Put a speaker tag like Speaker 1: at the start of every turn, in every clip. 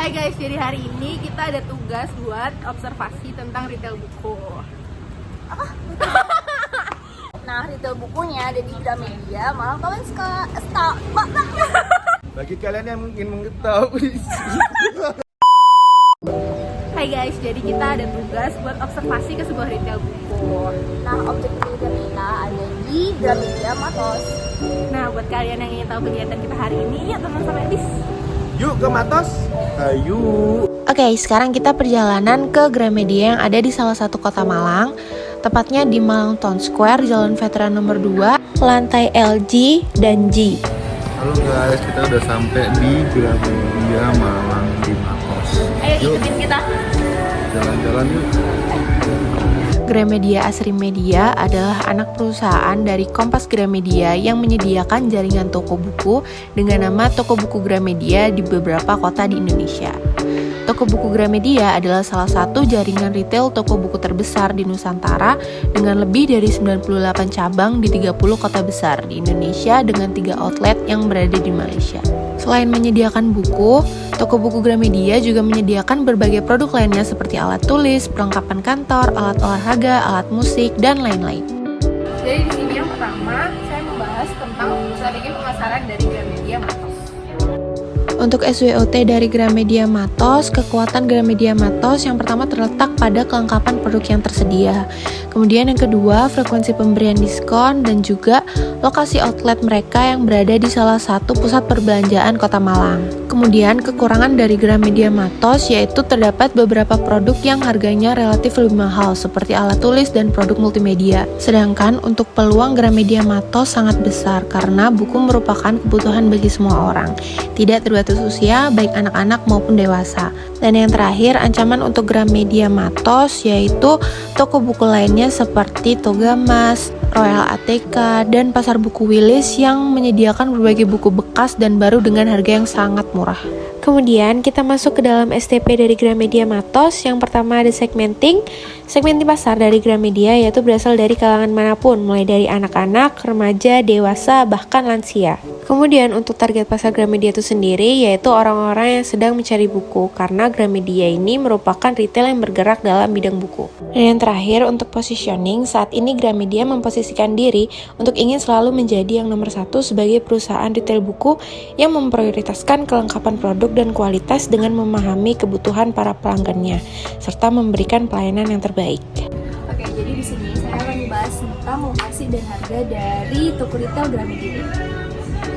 Speaker 1: Hai guys, jadi hari ini kita ada tugas buat observasi tentang retail buku.
Speaker 2: Nah, retail bukunya ada di Gramedia, Malang Town Square.
Speaker 3: Bagi kalian yang ingin mengetahui.
Speaker 1: Hai guys, jadi kita ada tugas buat observasi ke sebuah retail buku.
Speaker 2: Nah, objek penelitian kita ada di Gramedia Matos.
Speaker 1: Nah, buat kalian yang ingin tahu kegiatan kita hari ini, yuk teman-teman Edis.
Speaker 3: Yuk ke Matos. Ayo.
Speaker 4: Oke, sekarang kita perjalanan ke Gramedia yang ada di salah satu kota Malang, tepatnya di Malang Town Square, Jalan Veteran nomor 2, lantai LG dan G.
Speaker 3: Halo guys, kita udah sampai di Gramedia Malang di Matos.
Speaker 2: Ayo ikutin kita.
Speaker 3: Jalan-jalan yuk.
Speaker 4: Gramedia Asri Media adalah anak perusahaan dari Kompas Gramedia yang menyediakan jaringan toko buku dengan nama Toko Buku Gramedia di beberapa kota di Indonesia. Toko Buku Gramedia adalah salah satu jaringan retail toko buku terbesar di Nusantara dengan lebih dari 98 cabang di 30 kota besar di Indonesia dengan 3 outlet yang berada di Malaysia. Selain menyediakan buku, Toko Buku Gramedia juga menyediakan berbagai produk lainnya seperti alat tulis, perlengkapan kantor, alat olahraga, alat musik, dan lain-lain.
Speaker 1: Jadi di sini yang pertama, saya membahas tentang strategi pemasaran dari Gramedia Matos.
Speaker 4: Untuk SWOT dari Gramedia Matos, kekuatan Gramedia Matos yang pertama terletak pada kelengkapan produk yang tersedia. Kemudian yang kedua, frekuensi pemberian diskon dan juga lokasi outlet mereka yang berada di salah satu pusat perbelanjaan Kota Malang. Kemudian kekurangan dari Gramedia Matos yaitu terdapat beberapa produk yang harganya relatif lebih mahal seperti alat tulis dan produk multimedia. Sedangkan untuk peluang Gramedia Matos sangat besar karena buku merupakan kebutuhan bagi semua orang, tidak terbatas usia baik anak-anak maupun dewasa. Dan yang terakhir, ancaman untuk Gramedia Matos yaitu toko buku lainnya seperti Toga Mas, Royal ATK, dan Pasar Buku Willis yang menyediakan berbagai buku bekas dan baru dengan harga yang sangat murah. Kemudian kita masuk ke dalam STP dari Gramedia Matos. Yang pertama ada segmenting. Segmenting pasar dari Gramedia yaitu berasal dari kalangan manapun, mulai dari anak-anak, remaja, dewasa, bahkan lansia. Kemudian untuk target pasar Gramedia itu sendiri yaitu orang-orang yang sedang mencari buku, karena Gramedia ini merupakan retail yang bergerak dalam bidang buku. Dan yang terakhir untuk positioning, saat ini Gramedia memposisikan diri untuk ingin selalu menjadi yang nomor satu sebagai perusahaan retail buku yang memprioritaskan kelengkapan produk dan kualitas dengan memahami kebutuhan para pelanggannya, serta memberikan pelayanan yang terbaik.
Speaker 2: Oke, jadi di sini saya akan membahas tentang lokasi dan harga dari toko retail Gramedia.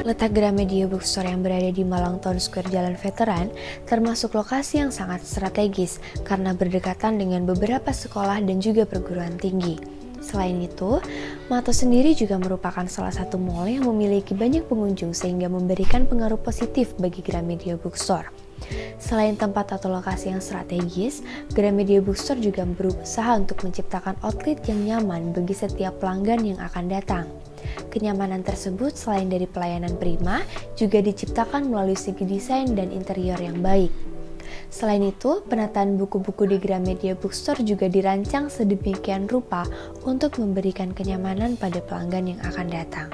Speaker 4: Letak Gramedia Bookstore yang berada di Malang Town Square Jalan Veteran termasuk lokasi yang sangat strategis karena berdekatan dengan beberapa sekolah dan juga perguruan tinggi. Selain itu, Matos sendiri juga merupakan salah satu mall yang memiliki banyak pengunjung sehingga memberikan pengaruh positif bagi Gramedia Bookstore. Selain tempat atau lokasi yang strategis, Gramedia Bookstore juga berusaha untuk menciptakan outlet yang nyaman bagi setiap pelanggan yang akan datang. Kenyamanan tersebut selain dari pelayanan prima, juga diciptakan melalui segi desain dan interior yang baik. Selain itu, penataan buku-buku di Gramedia Bookstore juga dirancang sedemikian rupa untuk memberikan kenyamanan pada pelanggan yang akan datang.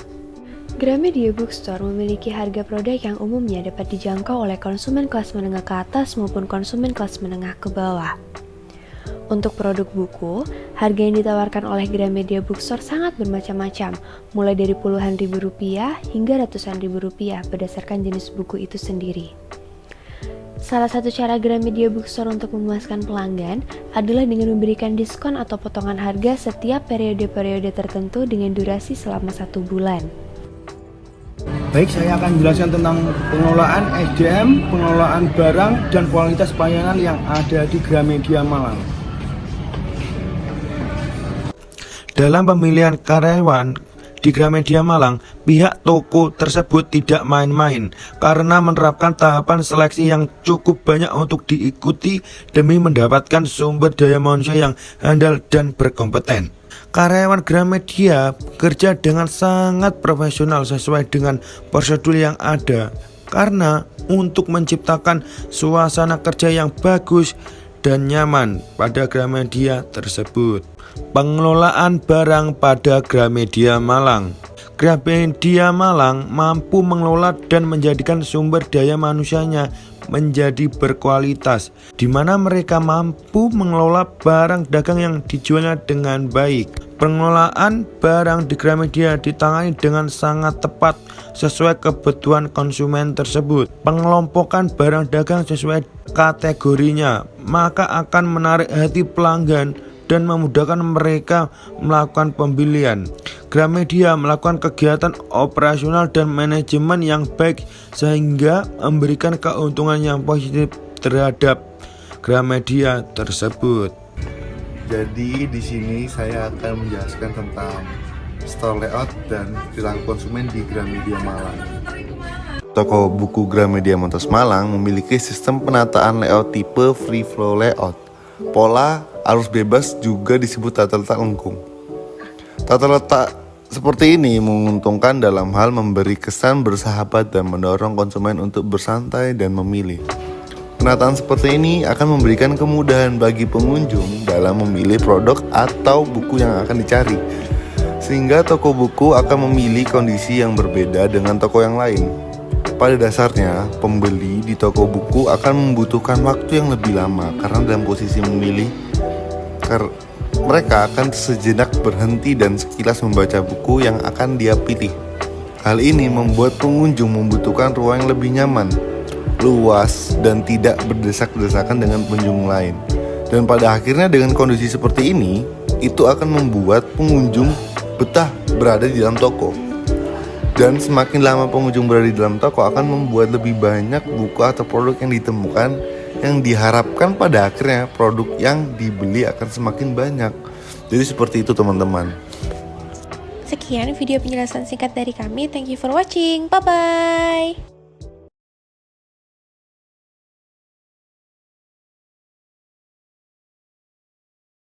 Speaker 4: Gramedia Bookstore memiliki harga produk yang umumnya dapat dijangkau oleh konsumen kelas menengah ke atas maupun konsumen kelas menengah ke bawah. Untuk produk buku, harga yang ditawarkan oleh Gramedia Bookstore sangat bermacam-macam, mulai dari puluhan ribu rupiah hingga ratusan ribu rupiah berdasarkan jenis buku itu sendiri. Salah satu cara Gramedia Bookstore untuk memuaskan pelanggan adalah dengan memberikan diskon atau potongan harga setiap periode-periode tertentu dengan durasi selama 1 bulan.
Speaker 3: Baik, saya akan jelaskan tentang pengelolaan SDM, pengelolaan barang, dan kualitas pelayanan yang ada di Gramedia Malang. Dalam pemilihan karyawan di Gramedia Malang, pihak toko tersebut tidak main-main karena menerapkan tahapan seleksi yang cukup banyak untuk diikuti demi mendapatkan sumber daya manusia yang handal dan berkompeten. Karyawan Gramedia bekerja dengan sangat profesional sesuai dengan prosedur yang ada karena untuk menciptakan suasana kerja yang bagus dan nyaman pada Gramedia tersebut. Pengelolaan barang pada Gramedia Malang. Gramedia Malang mampu mengelola dan menjadikan sumber daya manusianya menjadi berkualitas, di mana mereka mampu mengelola barang dagang yang dijualnya dengan baik. Pengelolaan barang di Gramedia ditangani dengan sangat tepat sesuai kebutuhan konsumen tersebut. Pengelompokan barang dagang sesuai kategorinya maka akan menarik hati pelanggan dan memudahkan mereka melakukan pembelian. Gramedia melakukan kegiatan operasional dan manajemen yang baik sehingga memberikan keuntungan yang positif terhadap Gramedia tersebut.
Speaker 5: Jadi di sini saya akan menjelaskan tentang store layout dan perilaku konsumen di Gramedia Malang. Toko buku Gramedia Matos Malang memiliki sistem penataan layout tipe free flow layout. Pola arus bebas juga disebut tata letak lengkung. Tata letak seperti ini menguntungkan dalam hal memberi kesan bersahabat dan mendorong konsumen untuk bersantai dan memilih. Penataan seperti ini akan memberikan kemudahan bagi pengunjung dalam memilih produk atau buku yang akan dicari, sehingga toko buku akan memilih kondisi yang berbeda dengan toko yang lain. Pada dasarnya, pembeli di toko buku akan membutuhkan waktu yang lebih lama karena dalam posisi memilih, mereka akan sejenak berhenti dan sekilas membaca buku yang akan dia pilih. Hal ini membuat pengunjung membutuhkan ruang yang lebih nyaman, luas, dan tidak berdesak-desakan dengan pengunjung lain. Dan pada akhirnya dengan kondisi seperti ini, itu akan membuat pengunjung betah berada di dalam toko. Dan semakin lama pengunjung berada di dalam toko akan membuat lebih banyak buku atau produk yang ditemukan, yang diharapkan pada akhirnya produk yang dibeli akan semakin banyak. Jadi seperti itu teman-teman.
Speaker 4: Sekian video penjelasan singkat dari kami. Thank you for watching. Bye-bye.